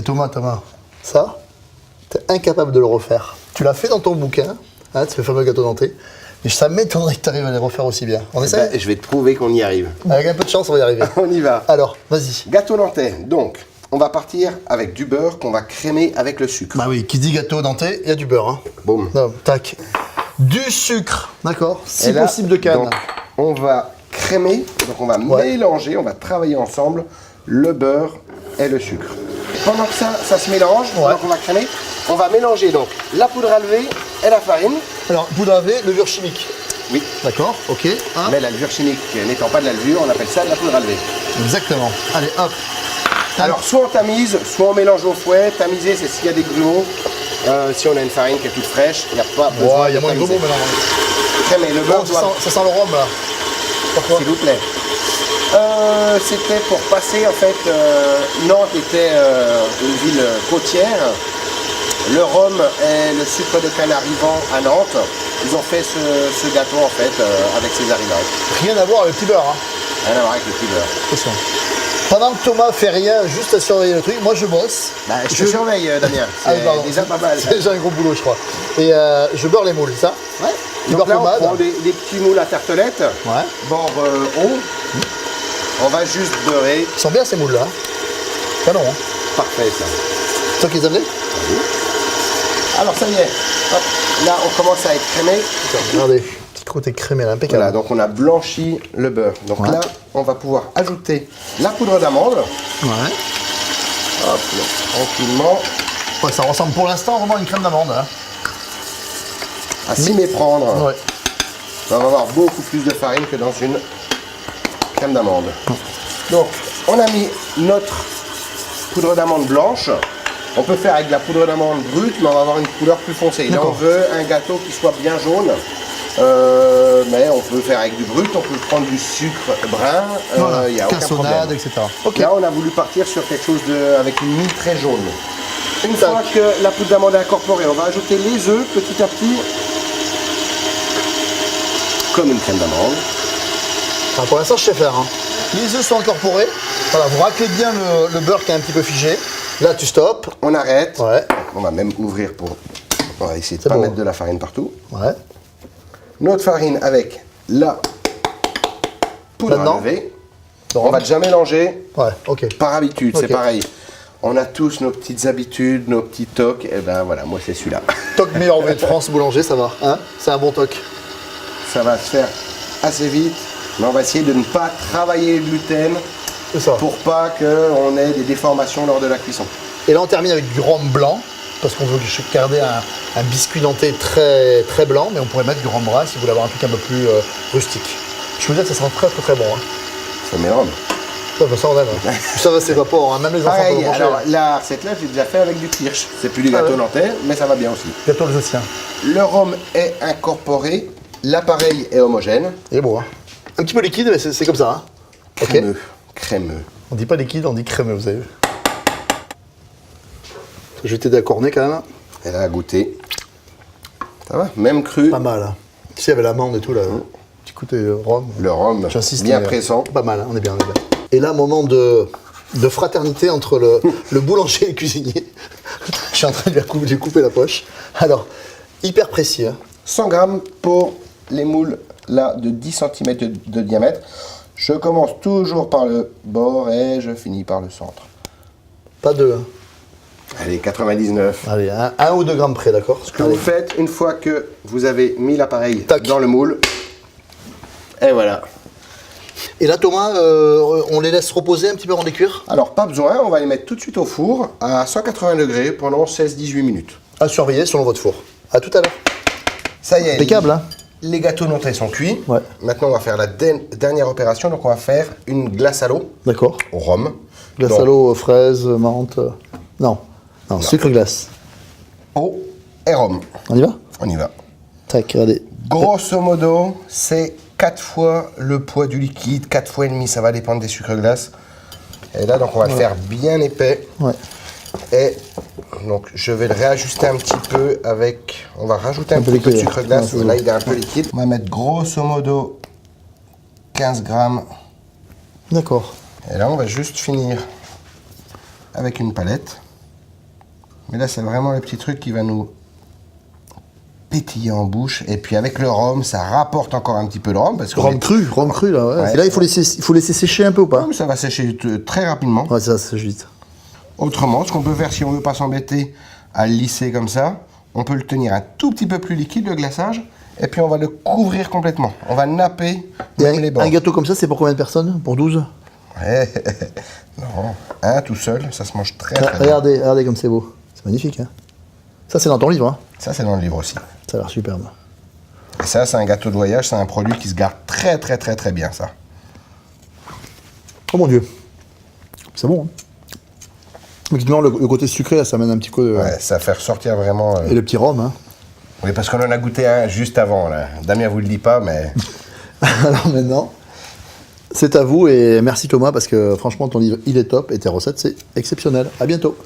Et Thomas, ça, t'es incapable de le refaire. Tu l'as fait dans ton bouquin, hein, ce fameux gâteau denté, mais ça m'étonnerait que tu arrives à les refaire aussi bien. On essaie? Je vais te prouver qu'on y arrive. Avec un peu de chance, on va y arriver. On y va. Alors, vas-y. Gâteau nantais. Donc, on va partir avec du beurre qu'on va crémer avec le sucre. Bah oui, qui dit gâteau denté, il y a du beurre. Hein. Boum. Non, tac. Du sucre, d'accord. Si Et là, possible de canne. donc, on va crémer, donc on va mélanger, on va travailler ensemble le beurre et le sucre. Pendant que ça se mélange, pendant qu'on va crémer, on va mélanger donc la poudre à lever et la farine. Alors, poudre à lever, levure chimique. Oui. D'accord, ok. Hein. Mais la levure chimique n'étant pas de la levure, on appelle ça de la poudre à lever. Exactement. Allez, hop. Alors, soit on tamise, soit on mélange au fouet. Tamiser, c'est s'il y a des grumeaux. Si on a une farine qui est toute fraîche, il n'y a pas besoin il y a moins de tamiser. grumeaux maintenant. Crémer, le beurre Ça sent le rhum là. Pourquoi? s'il vous plaît. C'était pour passer, en fait, Nantes était une ville côtière. Le rhum et le sucre de canne arrivant à Nantes, ils ont fait ce gâteau, en fait, avec ces arrivages. Rien à voir avec le petit beurre. Hein. Rien à voir avec le petit beurre. Attention. Pendant que Thomas fait rien, juste à surveiller le truc, moi je bosse. Bah, je te surveille, Damien. C'est déjà pas mal. C'est déjà un gros boulot, je crois. Et je beurre les moules, ça? Ouais. Du Donc beurre là, on pommade. prend des petits moules à tartelettes, Ouais. bord haut. On va juste beurrer. Ils sont bien ces moules là. Canon, hein. Parfait, ça. C'est toi qui les as amenés? Alors, ça y est. Hop. Là, on commence à être crémé. Regardez, petit côté crémé là, impeccable. Voilà, donc on a blanchi le beurre. Donc Ouais. là, on va pouvoir ajouter la poudre d'amande. Ouais. Hop, là, tranquillement. Ouais, ça ressemble pour l'instant vraiment à une crème d'amande. Hein. À s'y méprendre. Ouais. On va avoir beaucoup plus de farine que dans une crème d'amande. Donc, on a mis notre poudre d'amande blanche. On peut faire avec de la poudre d'amande brute, mais on va avoir une couleur plus foncée. Là, on veut un gâteau qui soit bien jaune. Mais on peut faire avec du brut, on peut prendre du sucre brun, Voilà, il n'y a aucun cassonade, problème. etc. Ok. Là, on a voulu partir sur quelque chose avec une mie très jaune. Une fois que la poudre d'amande est incorporée, on va ajouter les œufs petit à petit, comme une crème d'amande. Alors, pour l'instant, je sais faire. Hein. Les œufs sont incorporés. Voilà, vous raclez bien le beurre qui est un petit peu figé. Là, tu stops. On arrête. Ouais. On va même ouvrir pour... On va essayer de C'est ne pas bon. mettre de la farine partout. Ouais. Notre farine avec la poudre à Là-dedans. lever. On va déjà mélanger. Ouais, ok. Par habitude, Ok. c'est pareil. On a tous nos petites habitudes, nos petits tocs. Et ben voilà, moi c'est celui-là. Toc meilleur vin de France, boulanger, ça va. Hein, c'est un bon toc. Ça va se faire assez vite. Mais on va essayer de ne pas travailler le gluten C'est ça. pour pas qu'on ait des déformations lors de la cuisson. Et là, on termine avec du rhum blanc. Parce qu'on veut garder un biscuit denté très, très blanc. Mais on pourrait mettre du rhum brun si vous voulez avoir un truc un peu plus rustique. Je veux dire que ça sera très, très, très bon. Hein. Ça mélange. Ça, ça on aime. Hein. Ça va s'évapore. Hein. Même les enfants peuvent Pareil, le manger. alors la recette là, j'ai déjà fait avec du kirsch. C'est plus du gâteau nantais, mais ça va bien aussi. Gâteau alsacien. Le rhum est incorporé, l'appareil est homogène. Il est beau. Hein. Un petit peu liquide, mais c'est comme ça. Hein. Ok. Crémeux. Crémeux. On dit pas liquide, on dit crémeux, vous avez vu. Je vais t'aider à corner quand même. Elle a goûté. Ça va? Même cru. Pas mal. Hein. Tu sais, avec l'amande et tout, là. Petit côté rhum. Le rhum, J'insiste. bien mais, présent. Pas mal, hein, on est bien, on est bien. Et là, moment de fraternité entre le boulanger et le cuisinier. Je suis en train de lui couper la poche. Alors, hyper précis. Hein. 100 grammes pour les moules là de 10 cm de diamètre. Je commence toujours par le bord et je finis par le centre. Pas deux. Hein. Allez, 99. Allez, 1 ou 2 grammes près, d'accord? Ce que vous faites une fois que vous avez mis l'appareil Tac. dans le moule. Et voilà. Et là, Thomas, on les laisse reposer un petit peu avant de les cuire? Alors, pas besoin, on va les mettre tout de suite au four à 180 degrés pendant 16-18 minutes. À surveiller selon votre four. À tout à l'heure. Ça y est, Impeccable, hein? les gâteaux nantais sont cuits. Ouais. Maintenant, on va faire la dernière opération. Donc, on va faire une glace à l'eau D'accord. au rhum. Glace Donc, à l'eau, fraise, menthe. Non, sucre glace. eau et rhum. On y va? On y va. Tac, regardez. Grosso modo, c'est 4 fois le poids du liquide, 4 fois et demi, ça va dépendre des sucres glaces. Et là, donc, on va le faire bien épais. Ouais. Et donc, je vais le réajuster un petit peu avec... On va rajouter un peu petit peu de liquide. sucre glace. Ouais, c'est Là, bon. il est un peu liquide. On va mettre grosso modo 15 grammes. D'accord. Et là, on va juste finir avec une palette. Mais là, c'est vraiment le petit truc qui va nous pétiller en bouche. Et puis avec le rhum, ça rapporte encore un petit peu de rhum. Parce Rhum cru là. Ouais. Ouais. Et là, il faut laisser sécher un peu ou pas? Ça va sécher très rapidement. Ouais, ça sèche vite. Autrement, ce qu'on peut faire si on veut pas s'embêter à le lisser comme ça, on peut le tenir un tout petit peu plus liquide, le glaçage, et puis on va le couvrir complètement. On va napper Et même les bords. un gâteau comme ça, c'est pour combien de personnes? Pour 12? Ouais. Non, un tout seul, ça se mange très très bien. Regardez comme c'est beau. C'est magnifique. Hein. Ça, c'est dans ton livre. Hein. Ça, c'est dans le livre aussi. Ça a l'air superbe. Et ça, c'est un gâteau de voyage, c'est un produit qui se garde très très très très bien, ça. Oh mon Dieu. C'est bon. Hein. Effectivement, le côté sucré, là, ça amène un petit coup de... Ouais, ça fait ressortir vraiment... Et le petit rhum. Hein. Oui, parce qu'on en a goûté un juste avant, là. Damien vous le dit pas, mais... Alors maintenant, c'est à vous et merci Thomas parce que franchement, ton livre, il est top et tes recettes, c'est exceptionnel. À bientôt.